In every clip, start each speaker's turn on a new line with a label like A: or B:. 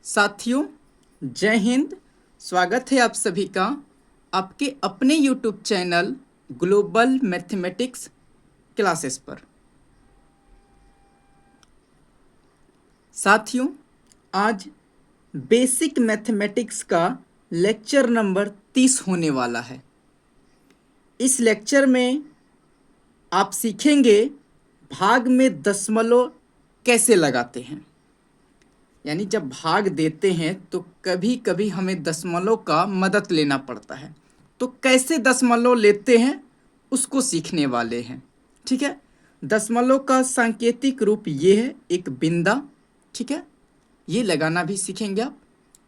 A: साथियों, जय हिंद। स्वागत है आप सभी का आपके अपने YouTube channel global mathematics classes पर। साथियों, आज बेसिक मैथमेटिक्स का लेक्चर नंबर 30 होने वाला है। इस लेक्चर में आप सीखेंगे भाग में दशमलव कैसे लगाते हैं। यानी जब भाग देते हैं तो कभी कभी हमें दशमलव का मदद लेना पड़ता है, तो कैसे दशमलव लेते हैं उसको सीखने वाले हैं। ठीक है, दशमलव का सांकेतिक रूप ये है, एक बिंदा। ठीक है, ये लगाना भी सीखेंगे आप।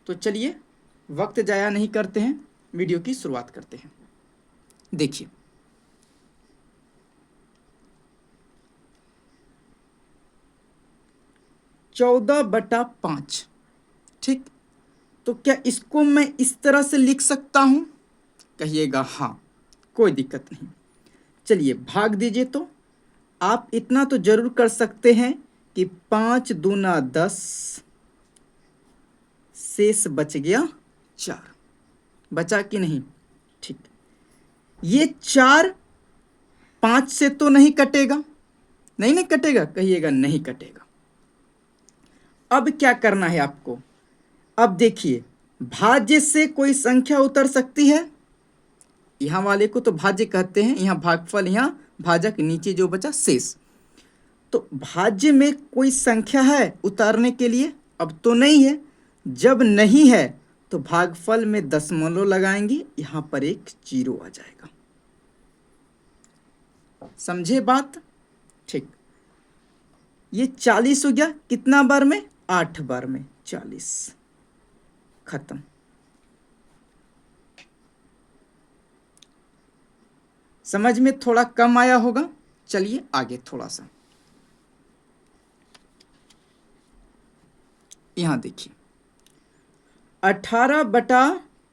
A: तो चलिए वक्त जाया नहीं करते हैं, वीडियो की शुरुआत करते हैं। देखिए, चौदह बटा पाँच। ठीक, तो क्या इसको मैं इस तरह से लिख सकता हूं? कहिएगा हाँ, कोई दिक्कत नहीं। चलिए भाग दीजिए। तो आप इतना तो जरूर कर सकते हैं कि 5 दूना 10, शेष बच गया 4। बचा कि नहीं? ठीक, ये 4 5 से तो नहीं कटेगा। नहीं कटेगा, कहिएगा नहीं कटेगा। अब क्या करना है आपको? अब देखिए, भाज्य से कोई संख्या उतर सकती है। यहाँ वाले को तो भाज्य कहते हैं, यहाँ भागफल, यहाँ भाजक, नीचे जो बचा शेष। तो भाज्य में कोई संख्या है उतारने के लिए? अब तो नहीं है। जब नहीं है तो भागफल में दशमलव लगाएंगे, यहाँ पर एक जीरो आ जाएगा। समझे बात? ठीक, ये 40 हो गया। कितना बार में? 8 बार में 40। खत्म। समझ में थोड़ा कम आया होगा। चलिए आगे थोड़ा सा, यहां देखिए, 18 बटा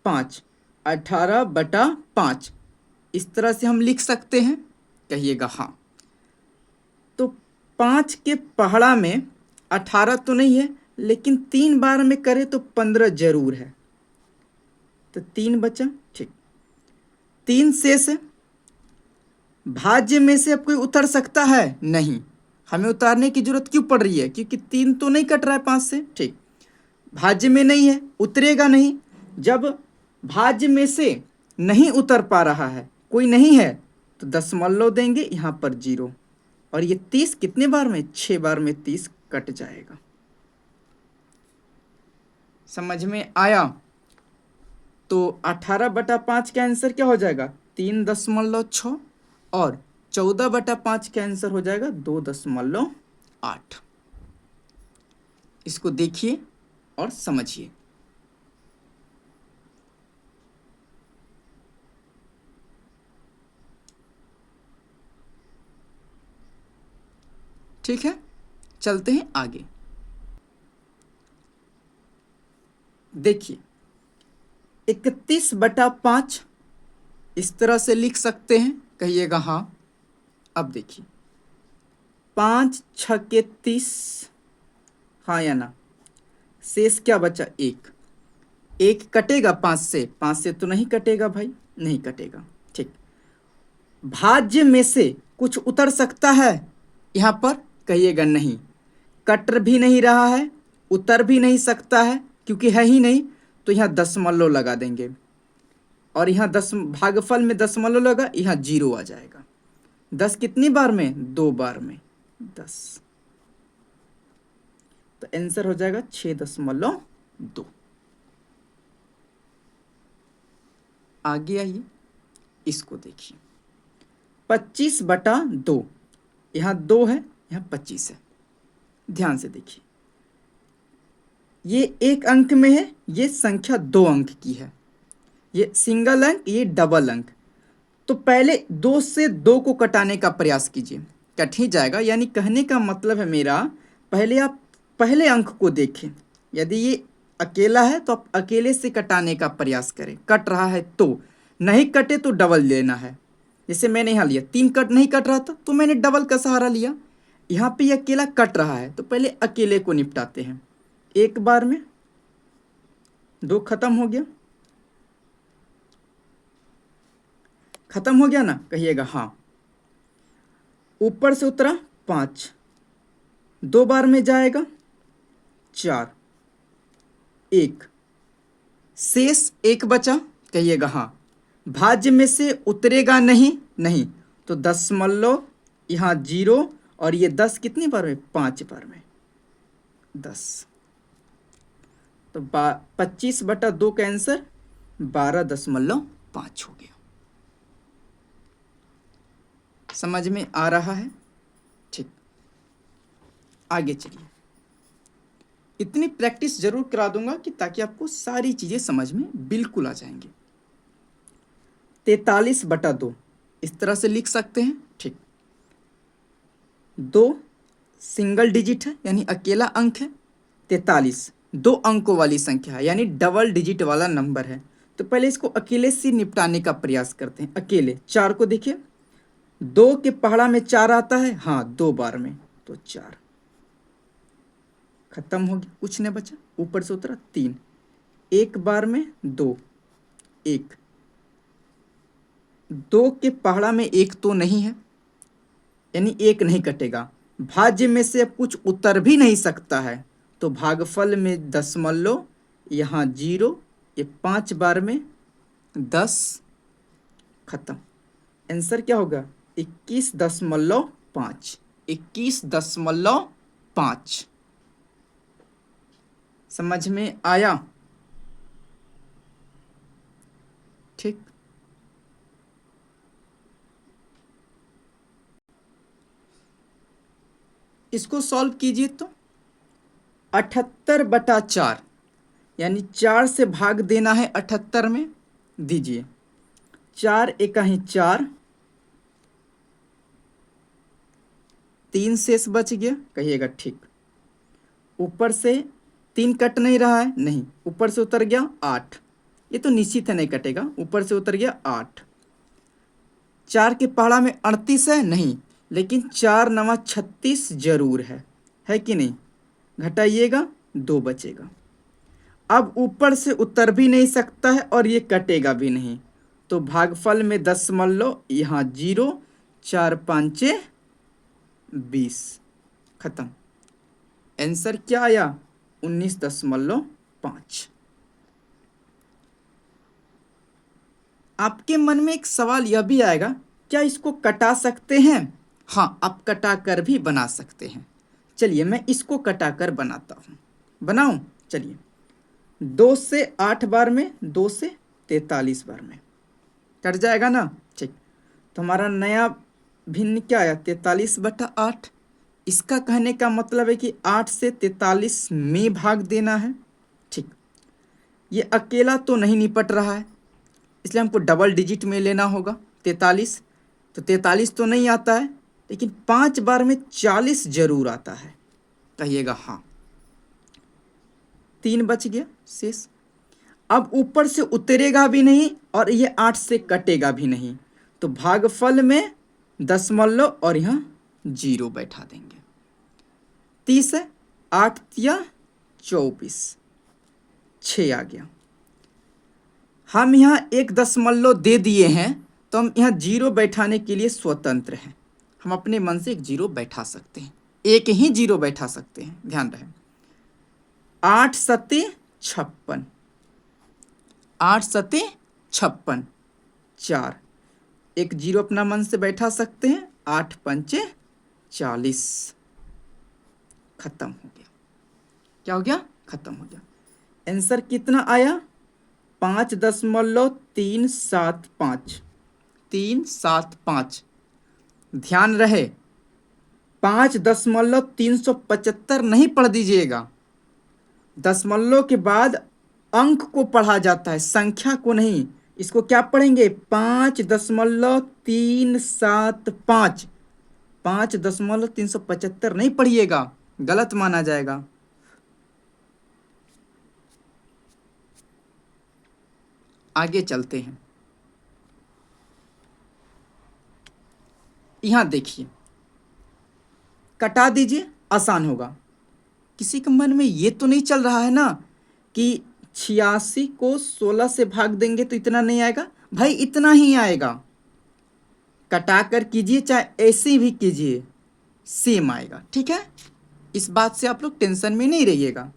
A: 5, 18 बटा 5 इस तरह से हम लिख सकते हैं। कहिएगा हाँ। तो 5 के पहाड़ा में 18 तो नहीं है, लेकिन 3 बार में करें तो 15 जरूर है। तो 3 बचा। ठीक, 3 शेष है। भाज्य में से अब कोई उतर सकता है? नहीं, हमें उतारने की जरूरत क्यों पड़ रही है? क्योंकि 3 तो नहीं कट रहा है 5 से। ठीक, भाज्य में नहीं है, उतरेगा नहीं। जब भाज्य में से नहीं उतर पा रहा है, कोई नहीं है, तो दशमलव देंगे, यहाँ पर जीरो। और ये 30 कितने बार में? 6 बार में 30 कट जाएगा। समझ में आया? तो 18 बटा 5 का आंसर क्या हो जाएगा? 3.6। और 14 बटा 5 का आंसर हो जाएगा 2.8। इसको देखिए और समझिए। ठीक है, चलते हैं आगे। देखिए, 31 बटा 5 इस तरह से लिख सकते हैं। कहिएगा हाँ। अब देखिए, 5 6 30, हाँ या ना? शेष क्या बचा? 1। 1 कटेगा 5 से? 5 से तो नहीं कटेगा भाई, नहीं कटेगा। ठीक, भाज्य में से कुछ उतर सकता है यहाँ पर? कहिएगा नहीं, कट भी नहीं रहा है, उतर भी नहीं सकता है, क्योंकि है ही नहीं। तो यहाँ दशमलव लगा देंगे, और यहाँ भागफल में दशमलव लगा, यहाँ जीरो आ जाएगा। 10 कितनी बार में? 2 बार में 10। तो आंसर हो जाएगा 6.2। आगे आइए, इसको देखिए, 25 बटा 2। यहाँ 2 है, यहाँ 25 है। ध्यान से देखिए, ये एक अंक में है, ये संख्या 2 अंक की है। ये सिंगल अंक, ये डबल अंक। तो पहले 2 से 2 को कटाने का प्रयास कीजिए, कट ही जाएगा। यानी कहने का मतलब है मेरा, पहले आप पहले अंक को देखें। यदि ये अकेला है तो आप अकेले से कटाने का प्रयास करें। कट रहा है तो, नहीं कटे तो डबल लेना है। जैसे मैंने यहाँ लिया, 3 कट नहीं कट रहा था तो मैंने डबल का सहारा लिया। यहाँ पे ये अकेला कट रहा है तो पहले अकेले को निपटाते हैं। 1 बार में 2 खत्म हो गया, खत्म हो गया ना, कहिएगा हाँ। ऊपर से उतरा 5, 2 बार में जाएगा 4, 1, शेष 1 बचा, कहिएगा हाँ। भाज्य में से उतरेगा नहीं, नहीं, तो दशमलव यहाँ 0 और ये 10 कितनी बार में, 5 बार में 10, तो 25/2 का आंसर 12.5 हो गया। समझ में आ रहा है? ठीक, आगे चलिए। इतनी प्रैक्टिस जरूर करा दूंगा कि ताकि आपको सारी चीजें समझ में बिल्कुल आ जाएंगी। 43/2 इस तरह से लिख सकते हैं। ठीक, 2 सिंगल डिजिट है यानी अकेला अंक है, 43 2 अंकों वाली संख्या है यानी डबल डिजिट वाला नंबर है। तो पहले इसको अकेले से निपटाने का प्रयास करते हैं। अकेले 4 को देखिए, 2 के पहाड़ा में 4 आता है, हाँ 2 बार में, तो 4 खत्म हो गया, कुछ नहीं बचा। ऊपर से उतरा 3, 1 बार में 2, 1, 2 के पहाड़ा में 1 तो नहीं है यानी 1 नहीं कटेगा। भाज्य में से अब कुछ उतर भी नहीं सकता है, तो भागफल में दशमलव, यहाँ 0, ये 5 बार में 10, खत्म। आंसर क्या होगा, 21.5, 21.5। समझ में आया? ठीक, इसको सॉल्व कीजिए तो 78/4 यानी 4 से भाग देना है 78 में, दीजिए 4 एका ही 4, 3 शेष बच गया, कहिएगा ठीक। ऊपर से 3 कट नहीं रहा है, नहीं, ऊपर से उतर गया 8, ये तो निश्चित है नहीं कटेगा, ऊपर से उतर गया 8। 4 के पहाड़ा में 38 है, नहीं, लेकिन 4 9 36 जरूर है कि नहीं, घटाइएगा 2 बचेगा। अब ऊपर से उतर भी नहीं सकता है और ये कटेगा भी नहीं, तो भागफल में दशमलव, यहाँ 0, 4 5 20, खत्म। आंसर क्या आया, 19.5। आपके मन में एक सवाल यह भी आएगा, क्या इसको कटा सकते हैं? हाँ, आप कटा कर भी बना सकते हैं। चलिए मैं इसको कटा कर बनाता हूँ, बनाऊं? चलिए, 2 से 8 बार में, 2 से 43 बार में कट जाएगा ना। ठीक, तो हमारा नया भिन्न क्या आया, 43/8। इसका कहने का मतलब है कि 8 से 43 में भाग देना है। ठीक, ये अकेला तो नहीं निपट रहा है, इसलिए हमको डबल डिजिट में लेना होगा 43। तो 43 तो नहीं आता है, लेकिन 5 बार में 40 जरूर आता है, कहिएगा हाँ। 3 बच गया शेष। अब ऊपर से उतरेगा भी नहीं और ये 8 से कटेगा भी नहीं, तो भागफल में दशमलव और यहाँ 0 बैठा देंगे। 30 है, 8 या 24, 6 आ गया। हम यहाँ 1 दशमलव दे दिए हैं, तो हम यहाँ 0 बैठाने के लिए स्वतंत्र हैं। हम अपने मन से एक 0 बैठा सकते हैं, एक ही 0 बैठा सकते हैं, ध्यान रहे। 8 सते 56, 8 सते 56, 4, एक 0 अपना मन से बैठा सकते हैं, 8 पंचे 40, खत्म हो गया। क्या हो गया, खत्म हो गया। आंसर कितना आया, 5.375, 375। ध्यान रहे, 5.375 नहीं पढ़ दीजिएगा। दशमलव के बाद अंक को पढ़ा जाता है, संख्या को नहीं। इसको क्या पढ़ेंगे, 5.375, 5.375 नहीं पढ़िएगा, गलत माना जाएगा। आगे चलते हैं। यहां देखिए, कटा दीजिए, आसान होगा। किसी के मन में ये तो नहीं चल रहा है ना कि 86 को 16 से भाग देंगे तो इतना नहीं आएगा भाई, इतना ही आएगा। कटा कर कीजिए चाहे ऐसे भी कीजिए, सेम आएगा। ठीक है, इस बात से आप लोग टेंशन में नहीं रहिएगा।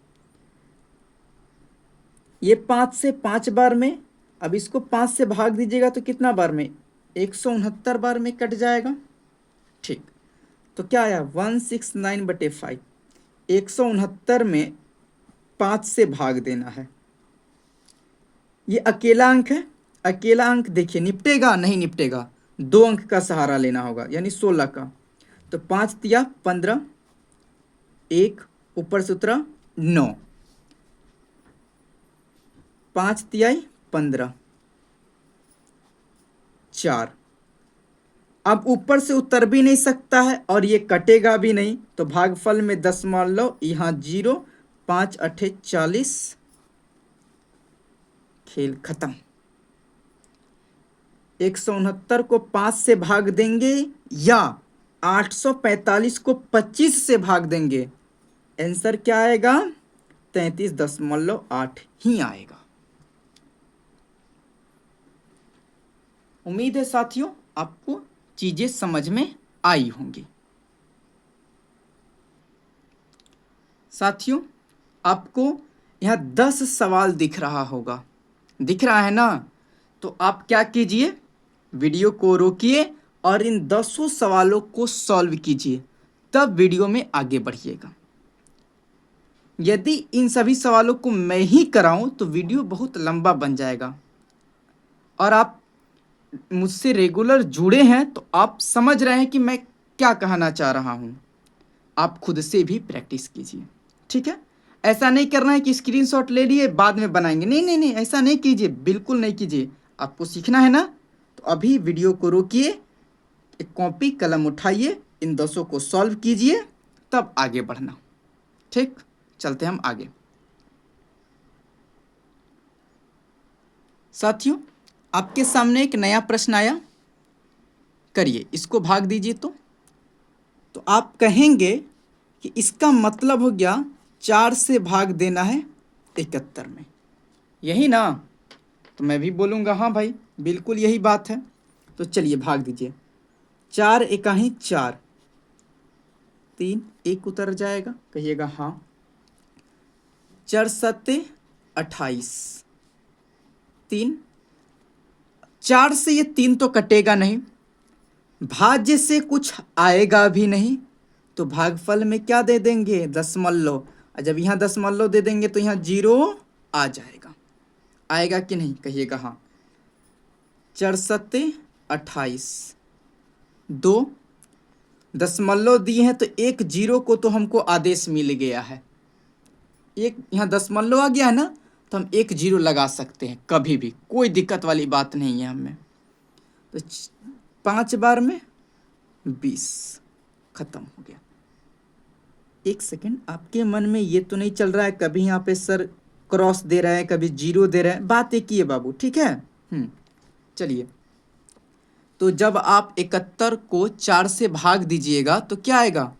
A: ये 5 से 5 बार में, अब इसको 5 से भाग दीजिएगा तो कितना बार में, 169 बार में कट जाएगा। ठीक, तो क्या आया 169/5। 169 में 5 से भाग देना है। ये अकेला अंक है, अकेला अंक देखिए निपटेगा नहीं निपटेगा, 2 अंक का सहारा लेना होगा, यानी 16 का। तो 5 तिया 15, 1 ऊपर से उतरा 9, 5 तियाई 15, 4। अब ऊपर से उतर भी नहीं सकता है और ये कटेगा भी नहीं, तो भागफल में 10 मान लो, यहाँ 0, 5 8 40, खेल खत्म। 169 को 5 से भाग देंगे या 845 को 25 से भाग देंगे, आंसर क्या आएगा, 33.8 ही आएगा। उम्मीद है साथियों आपको चीजें समझ में आई होंगी। साथियों आपको यहाँ 10 सवाल दिख रहा होगा, दिख रहा है ना? तो आप क्या कीजिए, वीडियो को रोकिए और इन 10 सवालों को सॉल्व कीजिए, तब वीडियो में आगे बढ़िएगा। यदि इन सभी सवालों को मैं ही कराऊं तो वीडियो बहुत लंबा बन जाएगा, और आप मुझसे रेगुलर जुड़े हैं तो आप समझ रहे हैं कि मैं क्या कहना चाह रहा हूं। आप खुद से भी प्रैक्टिस कीजिए, ठीक है? ऐसा नहीं करना है कि स्क्रीनशॉट ले लिए बाद में बनाएंगे, नहीं नहीं नहीं, ऐसा नहीं कीजिए, बिल्कुल नहीं कीजिए। आपको सीखना है ना, तो अभी वीडियो को रोकिए, एक कॉपी कलम उठाइए, इन 10 को सॉल्व कीजिए, तब आगे बढ़ना। ठीक, चलते हम आगे। साथियों आपके सामने एक नया प्रश्न आया, करिए, इसको भाग दीजिए। तो आप कहेंगे कि इसका मतलब हो गया 4 से भाग देना है 71 में, यही ना? तो मैं भी बोलूँगा हाँ भाई बिल्कुल यही बात है। तो चलिए भाग दीजिए, 4 एकाही 4, 3 1 उतर जाएगा, कहिएगा हाँ। 4 सत्ते 28, 3, 4 से ये 3 तो कटेगा नहीं, भाज्य से कुछ आएगा भी नहीं, तो भागफल में क्या दे देंगे, दशमलव। और जब यहाँ दशमलव दे देंगे तो यहाँ 0 आ जाएगा, आएगा कि नहीं, कहिएगा हाँ। 4 सत्ते 28, 2 दशमलव दिए हैं तो एक 0 को तो हमको आदेश मिल गया है, एक यहाँ दशमलव आ गया है ना, तो हम एक 0 लगा सकते हैं कभी भी, कोई दिक्कत वाली बात नहीं है हमें। तो 5 बार में 20, खत्म हो गया। एक सेकंड, आपके मन में ये तो नहीं चल रहा है कभी यहाँ पे सर क्रॉस दे रहा है कभी 0 दे रहा है, बात एक ही है बाबू, ठीक है? चलिए, तो जब आप 71 को 4 से भाग दीजिएगा तो क्या आएगा,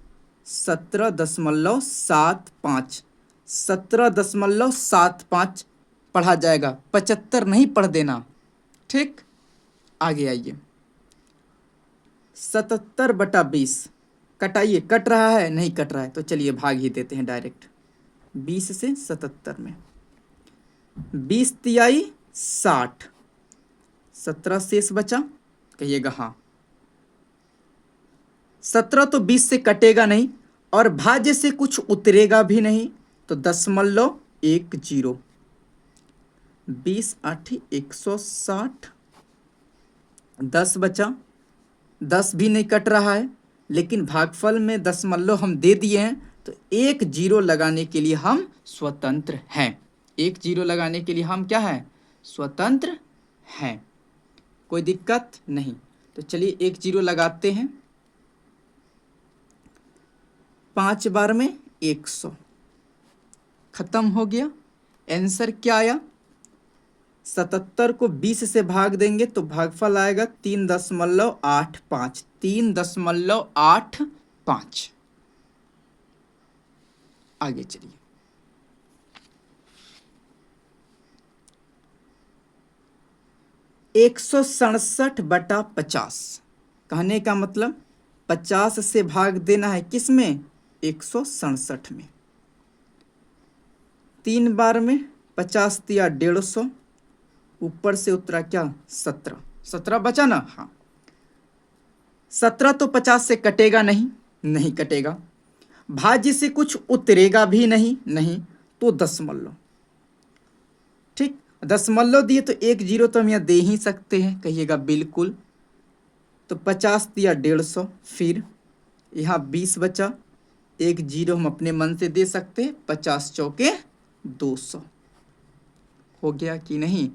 A: 17.75, 17.75 पढ़ा जाएगा, 75 नहीं पढ़ देना। ठीक, आगे आइए, 77/20, कटाइए, कट रहा है नहीं कट रहा है, तो चलिए भाग ही देते हैं डायरेक्ट। 20 से 77 में 20 तियाई 60, 17 शेष बचा, कहिएगा हाँ। 17 तो 20 से कटेगा नहीं और भाज्य से कुछ उतरेगा भी नहीं, तो 0.10, 20 8 160, 10 बचा, 10 भी नहीं कट रहा है, लेकिन भागफल में दशमलव हम दे दिए हैं, तो एक 0 लगाने के लिए हम स्वतंत्र हैं, एक 0 लगाने के लिए हम क्या हैं, स्वतंत्र हैं, कोई दिक्कत नहीं। तो चलिए एक 0 लगाते हैं, 5 बार में 100, खत्म हो गया। आंसर क्या आया, 77 को 20 से भाग देंगे तो भागफल आएगा 3.85, 3.85। आगे चलिए, 167/50। कहने का मतलब 50 से भाग देना है किस में? 167 में। 3 बार में 50 दिया 150, ऊपर से उतरा क्या? 17। 17 बचा ना? हाँ। 17 तो 50 से कटेगा नहीं, नहीं कटेगा। भाज्य से कुछ उतरेगा भी नहीं, नहीं। तो दशमलव, ठीक। दशमलव दिए तो 1 जीरो तो हम यहाँ दे ही सकते हैं, कहिएगा बिल्कुल। तो 50 दिया 150, फिर यहाँ 20 बचा, 1 जीरो हम अपने मन से दे सकते हैं। 50 चौके 200 हो गया कि नहीं?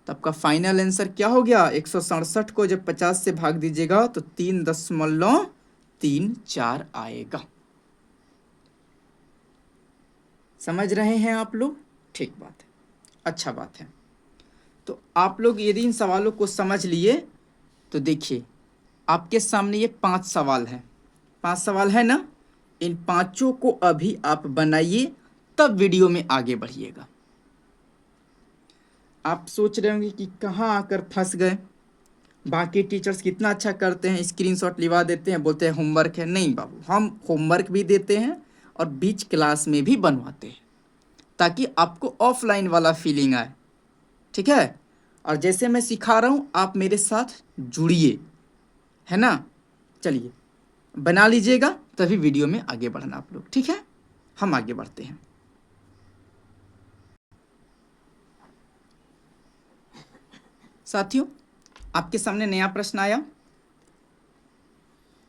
A: तो आपका फाइनल आंसर क्या हो गया? 167 को जब 50 से भाग दीजिएगा तो 3.34 आएगा। समझ रहे हैं आप लोग? ठीक बात है, अच्छा बात है। तो आप लोग यदि इन सवालों को समझ लिए तो देखिए आपके सामने ये 5 सवाल हैं। 5 सवाल है ना? इन पांचों को अभी आप बनाइए, तब वीडियो में आगे बढ़िएगा। आप सोच रहे होंगे कि कहाँ आकर फंस गए, बाकी टीचर्स कितना अच्छा करते हैं, स्क्रीनशॉट लिवा देते हैं, बोलते हैं होमवर्क है। नहीं बाबू, हम होमवर्क भी देते हैं और बीच क्लास में भी बनवाते हैं, ताकि आपको ऑफलाइन वाला फीलिंग आए, ठीक है। और जैसे मैं सिखा रहा हूँ आप मेरे साथ जुड़िए, है ना। चलिए बना लीजिएगा, तभी वीडियो में आगे बढ़ना आप लोग, ठीक है। हम आगे बढ़ते हैं। साथियों आपके सामने नया प्रश्न आया।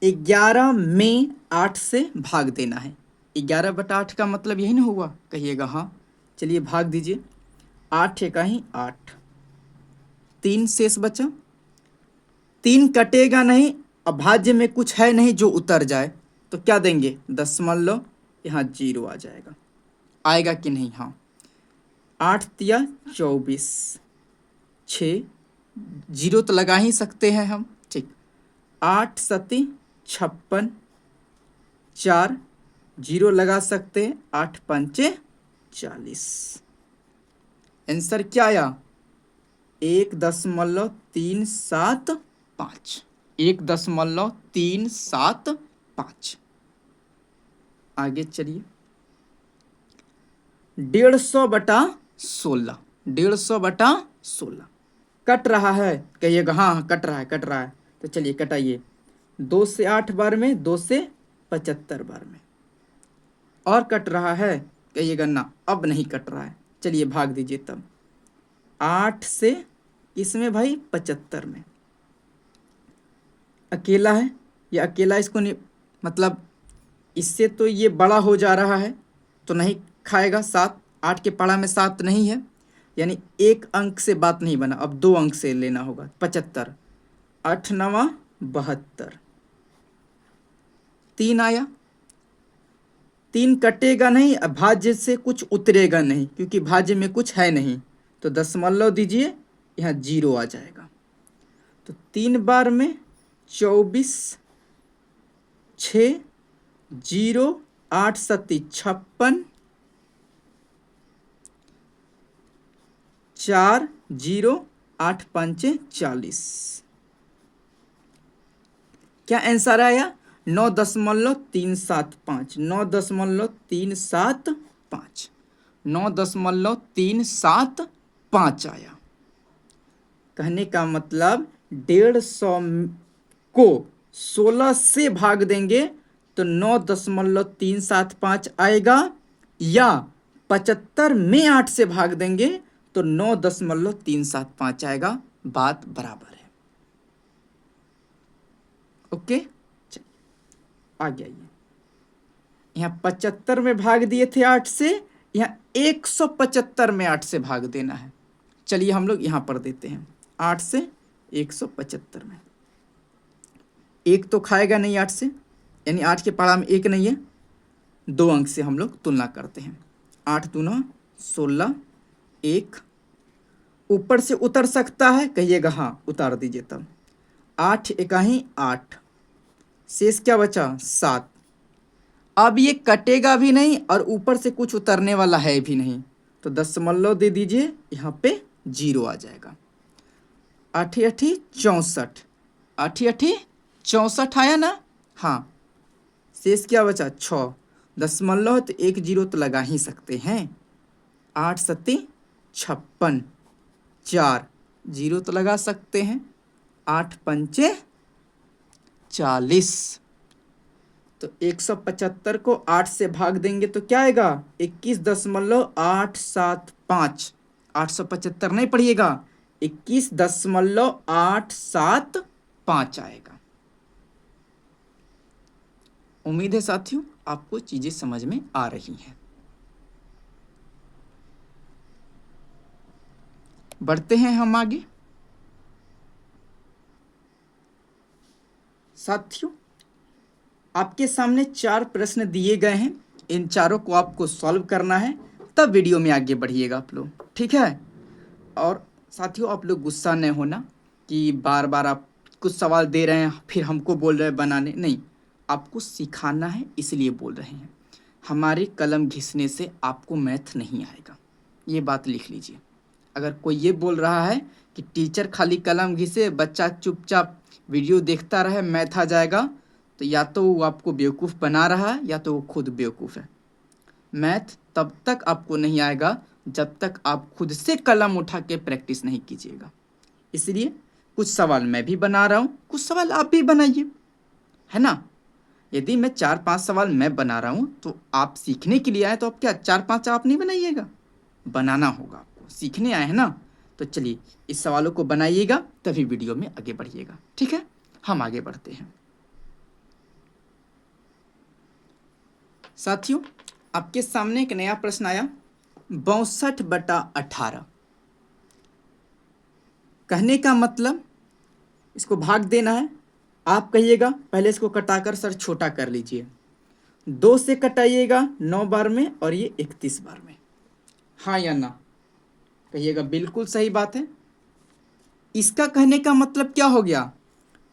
A: 11 में 8 से भाग देना है। 11/8 का मतलब यही ना हुआ? कहिएगा हाँ। चलिए भाग दीजिए। 8 एकाही 8, 3 शेष बचा। 3 कटेगा नहीं, अभाज्य में कुछ है नहीं जो उतर जाए, तो क्या देंगे? दशमलव, यहाँ 0 आ जाएगा। आएगा कि नहीं? हाँ। 8 तिया 24, 6 0 तो लगा ही सकते हैं हम, ठीक। 8 सती 56, 4 0 लगा सकते हैं। 8 पंचे 40। आंसर क्या आया? 1.375। 1.375। आगे चलिए। 150/16। 150/16 कट रहा है? कहिएगा हाँ कट रहा है, कट रहा है। तो चलिए कटाइए। 2 से 8 बार में, 2 से 75 बार में। और कट रहा है? कहिएगा ना अब नहीं कट रहा है। चलिए भाग दीजिए तब। 8 से इसमें भाई 75 में। अकेला है, ये अकेला, इसको नहीं, मतलब इससे तो ये बड़ा हो जा रहा है, तो नहीं खाएगा। 7, 8 के पढ़ा में 7 नहीं है, यानी 1 अंक से बात नहीं बना, अब 2 अंक से लेना होगा। 75, 8 9 72, 3 आया। 3 कटेगा नहीं, भाज्य से कुछ उतरेगा नहीं, क्योंकि भाज्य में कुछ है नहीं, तो दशमलव दीजिए, यहाँ 0 आ जाएगा। तो 3 बार में 24, 6 0, 8 सती 56, 4 0, 8 पंचे 40। क्या आंसर आया? 9.375। 9.375। 9.375 आया। कहने का मतलब 150 को 16 से भाग देंगे तो 9.375 आएगा, या 75 में 8 से भाग देंगे तो 9.375 आएगा। बात बराबर है। ओके, चलिए आगे आइए। यहाँ 75 में भाग दिए थे 8 से, यहाँ 175 में 8 से भाग देना है। चलिए हम लोग यहाँ पर देते हैं 8 से 175 में। 1 तो खाएगा नहीं 8 से, यानी 8 के पढ़ा में 1 नहीं है। 2 अंक से हम लोग तुलना करते हैं। 8 दूना 16, 1 ऊपर से उतर सकता है, कहिएगा हाँ उतार दीजिए तब। 8 एकाही 8, शेष क्या बचा? 7। अब ये कटेगा भी नहीं और ऊपर से कुछ उतरने वाला है भी नहीं, तो दशमलव दे दीजिए, यहाँ पे 0 आ जाएगा। आठी आठी 64, आठी आठी 64 आया ना। हाँ, शेष क्या बचा 6, दशमलव है तो 1 जीरो तो लगा ही सकते हैं। 8 सत्ती 56, 4 जीरो तो लगा सकते हैं। 8 पंचे 40, तो 175 को 8 से भाग देंगे तो क्या आएगा 21.875। 875 नहीं पढ़िएगा, 21.875 आएगा। उम्मीद है साथियों आपको चीजें समझ में आ रही हैं। बढ़ते हैं हम आगे। साथियों आपके सामने 4 प्रश्न दिए गए हैं, इन चारों को आपको सॉल्व करना है, तब वीडियो में आगे बढ़िएगा आप लोग, ठीक है। और साथियों आप लोग गुस्सा नहीं होना कि बार बार आप कुछ सवाल दे रहे हैं फिर हमको बोल रहे हैं बनाने, नहीं, आपको सिखाना है इसलिए बोल रहे हैं। हमारी कलम घिसने से आपको मैथ नहीं आएगा, ये बात लिख लीजिए। अगर कोई ये बोल रहा है कि टीचर खाली कलम घिसे बच्चा चुपचाप वीडियो देखता रहे मैथ आ जाएगा, तो या तो वो आपको बेवकूफ़ बना रहा है या तो वो खुद बेवकूफ़ है। मैथ तब तक आपको नहीं आएगा जब तक आप खुद से कलम उठा के प्रैक्टिस नहीं कीजिएगा। इसलिए कुछ सवाल मैं भी बना रहा हूँ, कुछ सवाल आप भी बनाइए, है ना। यदि मैं 4-5 सवाल मैं बना रहा हूँ तो आप सीखने के लिए आए, तो आप क्या 4-5 आप नहीं बनाइएगा, बनाना होगा आपको, सीखने आए हैं ना। तो चलिए इस सवालों को बनाइएगा तभी वीडियो में आगे बढ़िएगा, ठीक है। हम आगे बढ़ते हैं। साथियों आपके सामने एक नया प्रश्न आया, 62/18। कहने का मतलब इसको भाग देना है। आप कहिएगा पहले इसको कटाकर सर छोटा कर लीजिए, 2 से कटाइएगा 9 बार में और ये 31 बार में, हाँ या ना कहिएगा। बिल्कुल सही बात है। इसका कहने का मतलब क्या हो गया,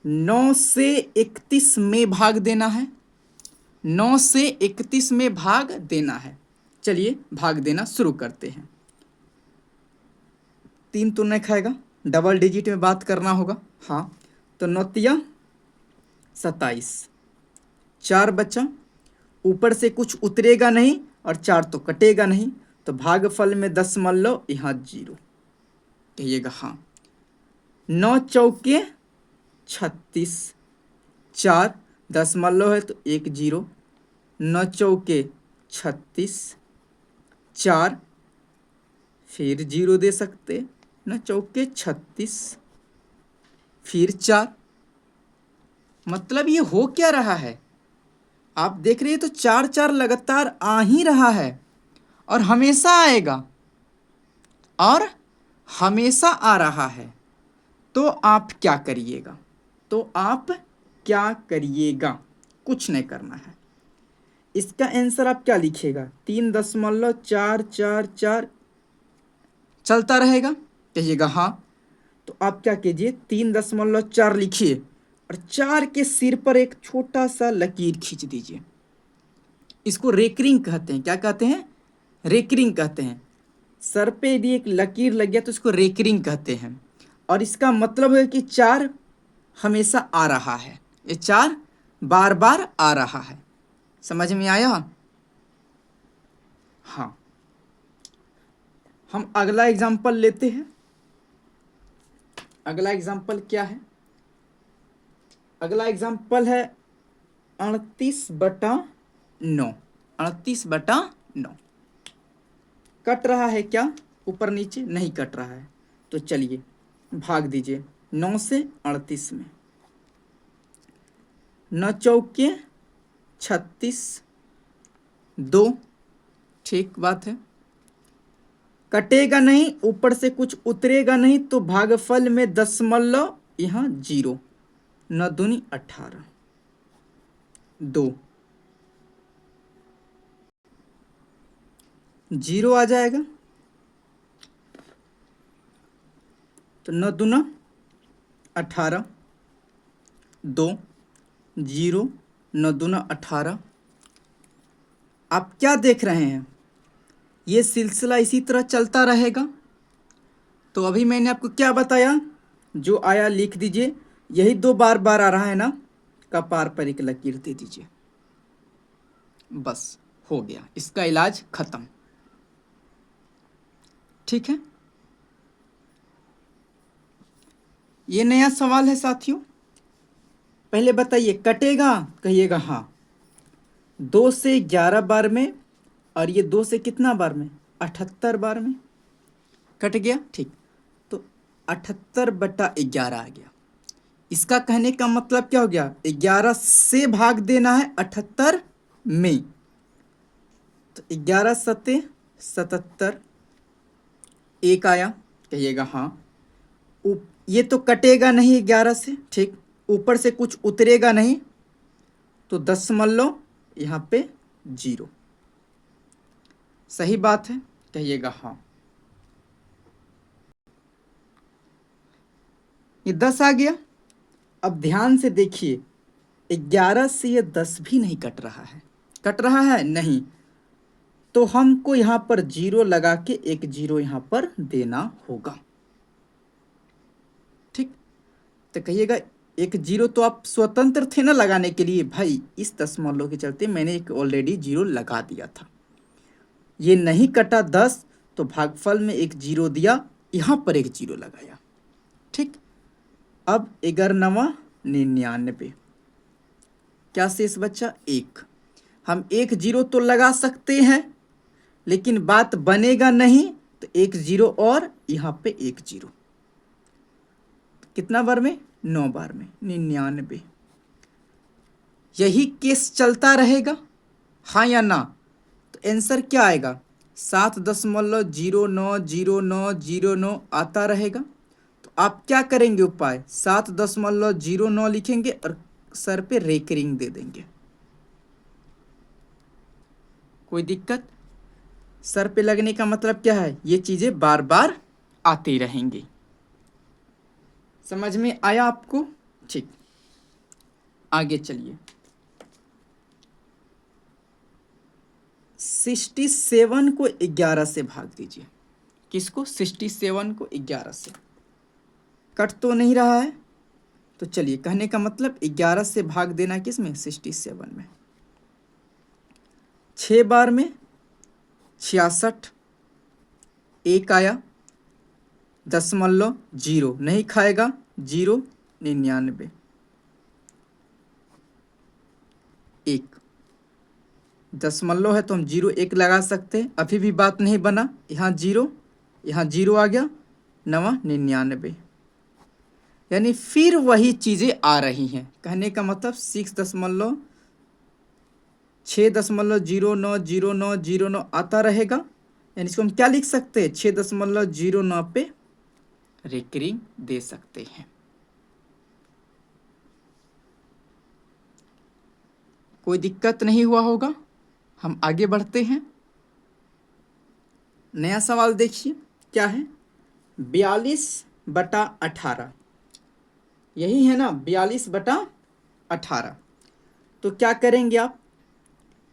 A: 9 से 31 में भाग देना है, 9 से 31 में भाग देना है। चलिए भाग देना शुरू करते हैं। 3 तो नहीं खाएगा, डबल डिजिट में बात करना होगा। हाँ, तो 9 27, 4 बचा, ऊपर से कुछ उतरेगा नहीं और 4 तो कटेगा नहीं, तो भागफल में दशमलव यहाँ 0 कहिएगा। हाँ, 9 चौके 36, 4 दशमलव है तो 1 जीरो, 9 चौके 36, 4 फिर 0 दे सकते, 9 चौके 36 फिर 4। मतलब ये हो क्या रहा है, आप देख रहे हैं तो 4 लगातार आ ही रहा है और हमेशा आएगा और हमेशा आ रहा है। तो आप क्या करिएगा, तो आप क्या करिएगा, कुछ नहीं करना है। इसका आंसर आप क्या लिखिएगा, 3.444 चलता रहेगा कहिएगा। हाँ, तो आप क्या कीजिए 3.4 लिखिए और 4 के सिर पर एक छोटा सा लकीर खींच दीजिए। इसको रेकरिंग कहते हैं। क्या कहते हैं, रेकरिंग कहते हैं। सर पे यदि एक लकीर लग गया तो इसको रेकरिंग कहते हैं। और इसका मतलब है कि 4 हमेशा आ रहा है, ये 4 बार बार आ रहा है। समझ में आया। हाँ, हम अगला एग्जाम्पल लेते हैं। अगला एग्जाम्पल क्या है, अगला एग्जाम्पल है 38/9। 38/9 कट रहा है क्या, ऊपर नीचे नहीं कट रहा है, तो चलिए भाग दीजिए 9 से 38 में। 9 चौके 36, 2, ठीक बात है, कटेगा नहीं, ऊपर से कुछ उतरेगा नहीं, तो भागफल में दशमलव यहाँ 0, 9 दूनी 18, 2 0 आ जाएगा, तो 9 दूना 18, 2 0, 9 दूना 18। आप क्या देख रहे हैं, ये सिलसिला इसी तरह चलता रहेगा। तो अभी मैंने आपको क्या बताया, जो आया लिख दीजिए। यही 2 बार बार आ रहा है ना, कपार पर एक लकीर दे दीजिए, बस हो गया, इसका इलाज खत्म। ठीक है, ये नया सवाल है साथियों। पहले बताइए, कटेगा? कहिएगा हाँ। 2 से 11 बार में, और ये 2 से कितना बार में? 78 बार में कट गया। ठीक, तो 78/11 आ गया। इसका कहने का मतलब क्या हो गया? 11 से भाग देना है 78 में, तो 11 सत्ते 77, एक आया। कहिएगा हाँ। ये तो कटेगा नहीं 11 से, ठीक, ऊपर से कुछ उतरेगा नहीं, तो 10 यहाँ पे 0। सही बात है, कहिएगा हाँ। ये 10 आ गया। अब ध्यान से देखिए, 11 से ये 10 भी नहीं कट रहा है। कट रहा है नहीं, तो हमको यहाँ पर 0 लगा के एक 0 यहाँ पर देना होगा। ठीक, तो कहिएगा एक 0 तो आप स्वतंत्र थे ना लगाने के लिए भाई, इस 10 के चलते मैंने एक ऑलरेडी 0 लगा दिया था। ये नहीं कटा 10, तो भागफल में एक 0 दिया, यहाँ पर एक 0 लगाया। ठीक, अब 11 99, क्या शेष बचा? 1। हम एक 0 तो लगा सकते हैं, लेकिन बात बनेगा नहीं, तो एक 0 और यहाँ पे एक 0, कितना बार में? 9 बार में, 99। यही केस चलता रहेगा, हाँ या ना? तो आंसर क्या आएगा? 7.090909 आता रहेगा। तो आप क्या करेंगे? उपाय 7.09 लिखेंगे और सर पे रेकरिंग दे देंगे। कोई दिक्कत? सर पे लगने का मतलब क्या है? ये चीजें बार बार आती रहेंगी। समझ में आया आपको? ठीक, आगे चलिए। 67 को 11 से भाग दीजिए। किसको? 67 को 11 से। कट तो नहीं रहा है, तो चलिए, कहने का मतलब 11 से भाग देना किसमें? 67 में। 6 बार में 66, एक आया। 0.0 नहीं खाएगा, 0, 99, एक। 0.0 है तो हम 0 1 लगा सकते हैं, अभी भी बात नहीं बना। यहाँ 0, यहाँ 0 आ गया, 9 99, यानी फिर वही चीज़ें आ रही हैं। कहने का मतलब 6.090909 आता रहेगा, यानी इसको हम क्या लिख सकते हैं? 6.09 पे रेकरिंग दे सकते हैं। कोई दिक्कत नहीं हुआ होगा? हम आगे बढ़ते हैं। नया सवाल देखिए, क्या है? 42/18, यही है ना? 42/18। तो क्या करेंगे आप?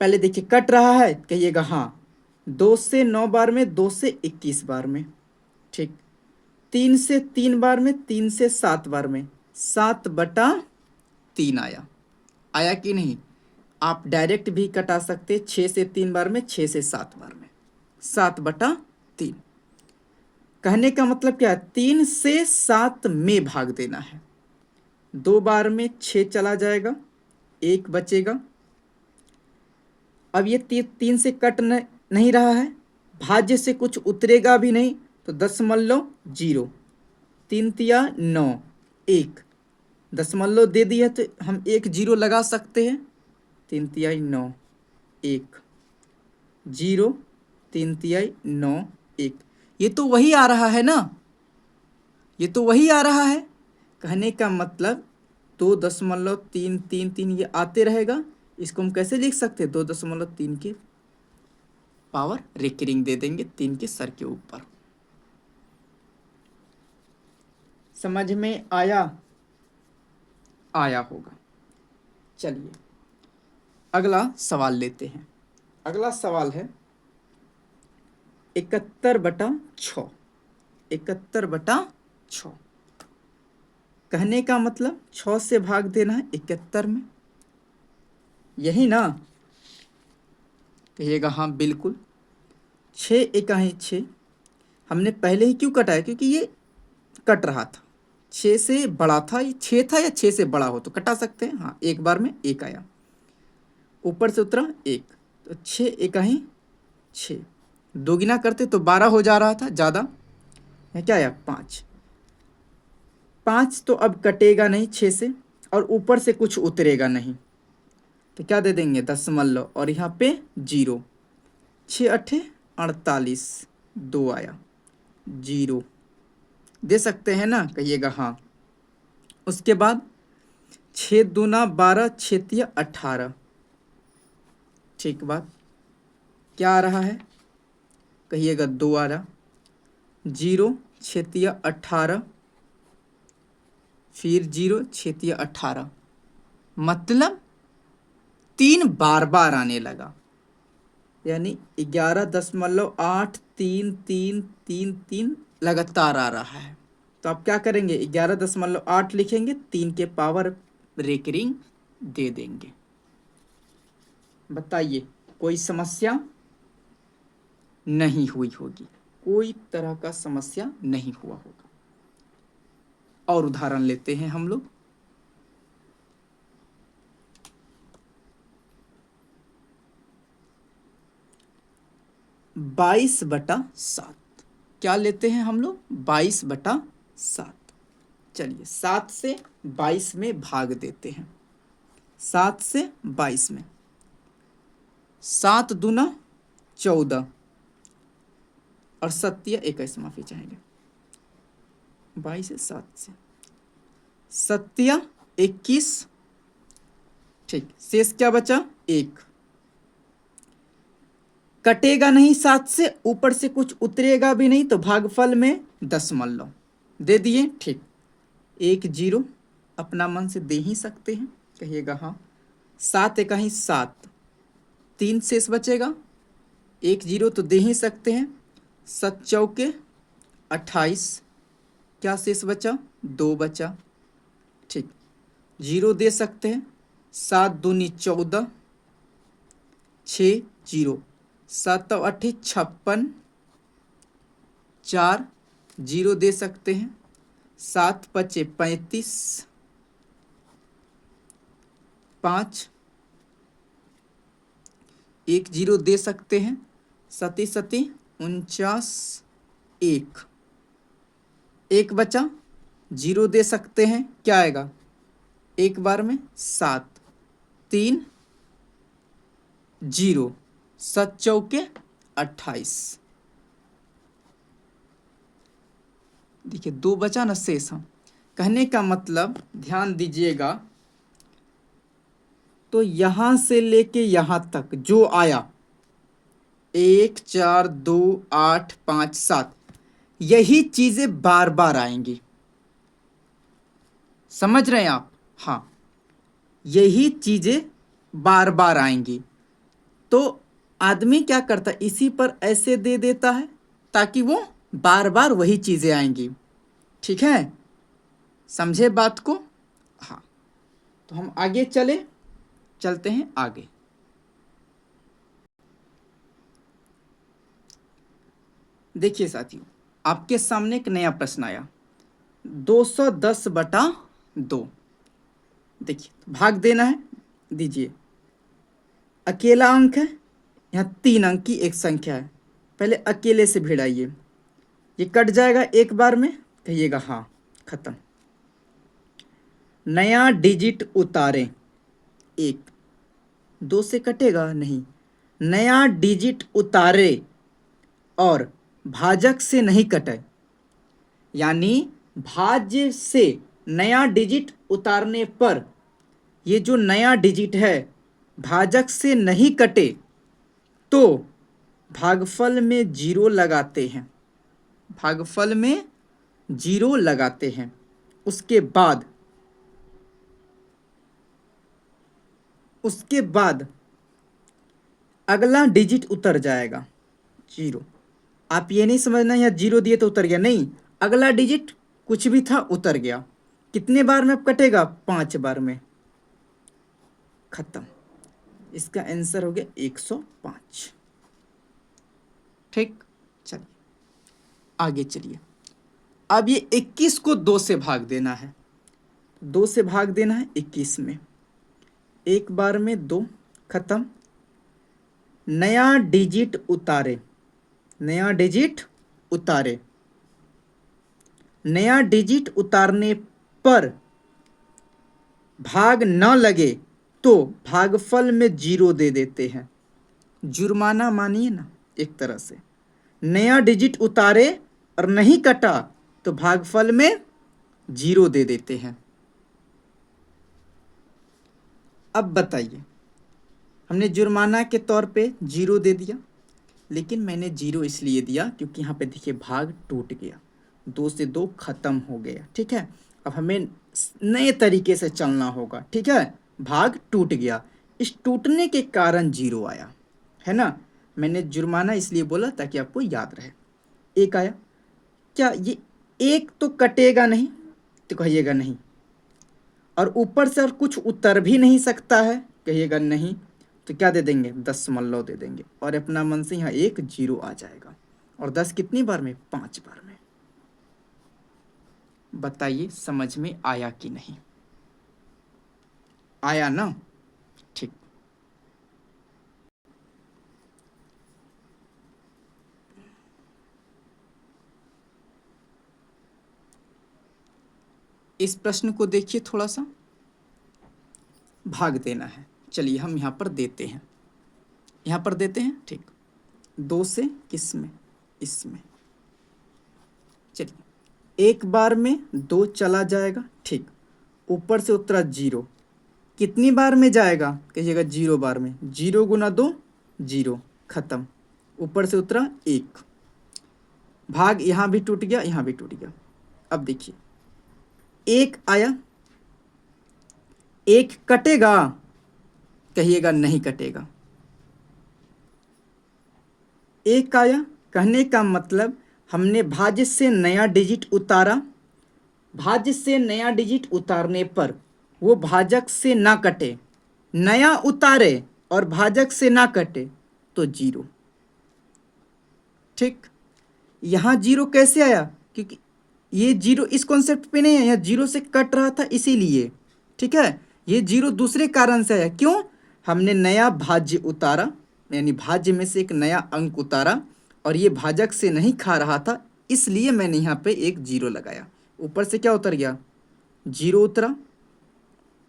A: पहले देखिए, कट रहा है? कहिएगा हाँ। 2 से 9 बार में, 2 से 21 बार में, ठीक। 3 से 3 बार में, 3 से 7 बार में, 7/3 आया। आया कि नहीं? आप डायरेक्ट भी कटा सकते, 6 से 3 बार में, 6 से 7 बार में, 7/3। कहने का मतलब क्या है? 3 से 7 में भाग देना है। 2 बार में 6 चला जाएगा, 1 बचेगा। अब ये 3 से कट नहीं रहा है, भाज्य से कुछ उतरेगा भी नहीं, तो 10.0, 3 तिया 9, 1 दशमलव दे दिया, तो हम एक 0 लगा सकते हैं। 3 तिहाई 9, 1 0, 3 तिहाई 9, 1। ये तो वही आ रहा है ना? ये तो वही आ रहा है। कहने का मतलब 2.333 ये आते रहेगा। इसको हम कैसे लिख सकते हैं? 2.3 के पावर रेकरिंग दे देंगे 3 के सर के ऊपर। समझ में आया? आया होगा। चलिए, अगला सवाल लेते हैं। अगला सवाल है 71/6। 71/6। कहने का मतलब 6 से भाग देना है 71 में, यही ना? कहिएगा हाँ बिल्कुल। 6 इकाई 6 हमने पहले ही क्यों कटाया? क्योंकि ये कट रहा था, 6 से बड़ा था, ये 6 था या 6 से बड़ा हो तो कटा सकते हैं। हाँ, एक बार में एक आया, ऊपर से उतरा एक, तो 6 इकाई 6, दोगुना करते तो 12 हो जा रहा था, ज़्यादा है क्या आया 5। 5 तो अब कटेगा नहीं 6 से, और ऊपर से कुछ उतरेगा नहीं, तो क्या दे देंगे दशमलव, और यहाँ पे 0। 6 अठे 48, 2 आया, 0 दे सकते हैं ना? कहिएगा हाँ। उसके बाद 6 दूना 12, 6 तिया 18, ठीक बात। क्या आ रहा है? कहिएगा 2 आ रहा, 0 6 तिया 18, फिर 0 6 तिया 18, मतलब 3 बार बार आने लगा, यानी 11.83333 लगातार आ रहा है। तो आप क्या करेंगे? 11.8 लिखेंगे, 3 के पावर रेकरिंग दे देंगे। बताइए, कोई समस्या नहीं हुई होगी, कोई तरह का समस्या नहीं हुआ होगा। और उदाहरण लेते हैं हम लोग। बाईस बटा 7, क्या लेते हैं हम लोग? 22/7। चलिए 7 से 22 में भाग देते हैं, 7 से 22 में, 7 दूना 14, और 7 या 21, माफी चाहेंगे, 22 से 7 से 7 या 21, ठीक। शेष क्या बचा? 1। कटेगा नहीं 7 से, ऊपर से कुछ उतरेगा भी नहीं, तो भागफल में दशमलव दे दिए, ठीक। 1 0 अपना मन से दे ही सकते हैं, कहिएगा हाँ। 7 इकाई 7, 3 शेष बचेगा, 1 0 तो दे ही सकते हैं। 7 चौके 28, क्या शेष बचा? 2 बचा, ठीक। 0 दे सकते हैं। 7 दूनी 14, 6 0, 7 8 56, 4 0 दे सकते हैं। 7 5 35, 5 1 0 दे सकते हैं। 7 7 49, 1 बचा, 0 दे सकते हैं, क्या आएगा? एक बार में 7 3 0, 7 चौके 28, देखिए 2 बचा ना शेष। हम कहने का मतलब ध्यान दीजिएगा, तो यहां से लेके यहां तक जो आया 1 4 2 8 5 7, यही चीजें बार बार आएंगी, समझ रहे हैं आप? हाँ, यही चीजें बार बार आएंगी। तो आदमी क्या करता है, इसी पर ऐसे दे देता है ताकि वो बार बार वही चीजें आएंगी, ठीक है? समझे बात को? हाँ, तो हम आगे चलते हैं आगे। देखिए साथियों, आपके सामने एक नया प्रश्न आया, 210/2। देखिए भाग देना है, दीजिए। अकेला अंक है, यहाँ 3 अंक की एक संख्या है, पहले अकेले से भिड़ाइए, ये कट जाएगा एक बार में, कहिएगा हाँ, खत्म। नया डिजिट उतारें, 1, 2 से कटेगा नहीं, नया डिजिट उतारे और भाजक से नहीं कटे, यानी भाज्य से नया डिजिट उतारने पर ये जो नया डिजिट है भाजक से नहीं कटे तो भागफल में 0 लगाते हैं, भागफल में 0 लगाते हैं। उसके बाद अगला डिजिट उतर जाएगा 0। आप ये नहीं समझना यहाँ 0 दिए तो उतर गया, नहीं, अगला डिजिट कुछ भी था उतर गया, कितने बार में अब कटेगा? 5 बार में। खत्म। इसका आंसर हो गया 105। ठीक, चलिए आगे चलिए। अब ये 21 को 2 से भाग देना है। 2 से भाग देना है 21 में। एक बार में 2, खत्म। नया डिजिट उतारे, नया डिजिट उतारे। नया डिजिट उतारने पर भाग न लगे तो भागफल में 0 दे देते हैं। जुर्माना मानिए ना एक तरह से। नया डिजिट उतारे और नहीं कटा तो भागफल में 0 दे देते हैं। अब बताइए, हमने जुर्माना के तौर पे 0 दे दिया, लेकिन मैंने 0 इसलिए दिया क्योंकि यहाँ पे देखिए भाग टूट गया, 2 से 2 खत्म हो गया। ठीक है, अब हमें नए तरीके से चलना होगा। ठीक है, भाग टूट गया, इस टूटने के कारण 0 आया है ना। मैंने जुर्माना इसलिए बोला ताकि आपको याद रहे। 1 आया, क्या ये 1 तो कटेगा नहीं? तो कहिएगा नहीं। और ऊपर से और कुछ उतर भी नहीं सकता है? कहिएगा नहीं। तो क्या दे देंगे? 10 दे देंगे, और अपना मन से यहाँ 1 0 आ जाएगा। और 10 कितनी बार में? 5 बार में। बताइए समझ में आया कि नहीं? आया ना? ठीक। इस प्रश्न को देखिए, थोड़ा सा भाग देना है। चलिए हम यहाँ पर देते हैं, यहाँ पर देते हैं। ठीक, 2 से किस में? इसमें। चलिए एक बार में 2 चला जाएगा। ठीक, ऊपर से उतरा 0, कितनी बार में जाएगा? कहिएगा 0 बार में। 0 गुना 2 0, खत्म। ऊपर से उतरा 1, भाग यहाँ भी टूट गया, यहाँ भी टूट गया। अब देखिए 1 आया, 1 कटेगा? कहिएगा नहीं कटेगा। 1 आया, कहने का मतलब हमने भाज्य से नया डिजिट उतारा, भाज्य से नया डिजिट उतारने पर वो भाजक से ना कटे, नया उतारे और भाजक से ना कटे तो 0। ठीक, यहाँ 0 कैसे आया? क्योंकि ये 0 इस कॉन्सेप्ट पे नहीं है, यहाँ 0 से कट रहा था इसीलिए। ठीक है, ये 0 दूसरे कारण से आया। क्यों? हमने नया भाज्य उतारा, यानी भाज्य में से एक नया अंक उतारा, और ये भाजक से नहीं खा रहा था, इसलिए मैंने यहाँ पे एक 0 लगाया। ऊपर से क्या उतर गया? 0 उतरा।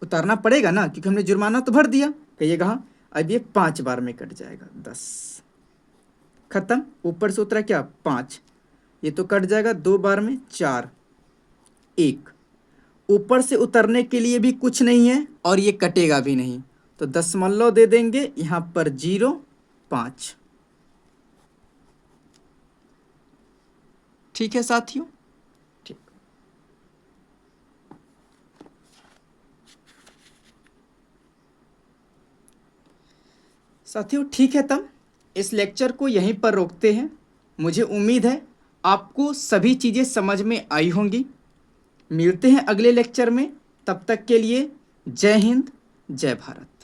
A: उतारना पड़ेगा ना, क्योंकि हमने जुर्माना तो भर दिया। कहिएगा हाँ। अब ये 5 बार में कट जाएगा, 10, खत्म। ऊपर से उतरा क्या? 5, ये तो कट जाएगा 2 बार में, 4, 1। ऊपर से उतरने के लिए भी कुछ नहीं है और ये कटेगा भी नहीं, तो 10 दे देंगे, यहाँ पर 0 5। ठीक है साथियों? ठीक। साथियों ठीक है, तब इस लेक्चर को यहीं पर रोकते हैं। मुझे उम्मीद है आपको सभी चीज़ें समझ में आई होंगी। मिलते हैं अगले लेक्चर में, तब तक के लिए जय हिंद, जय भारत।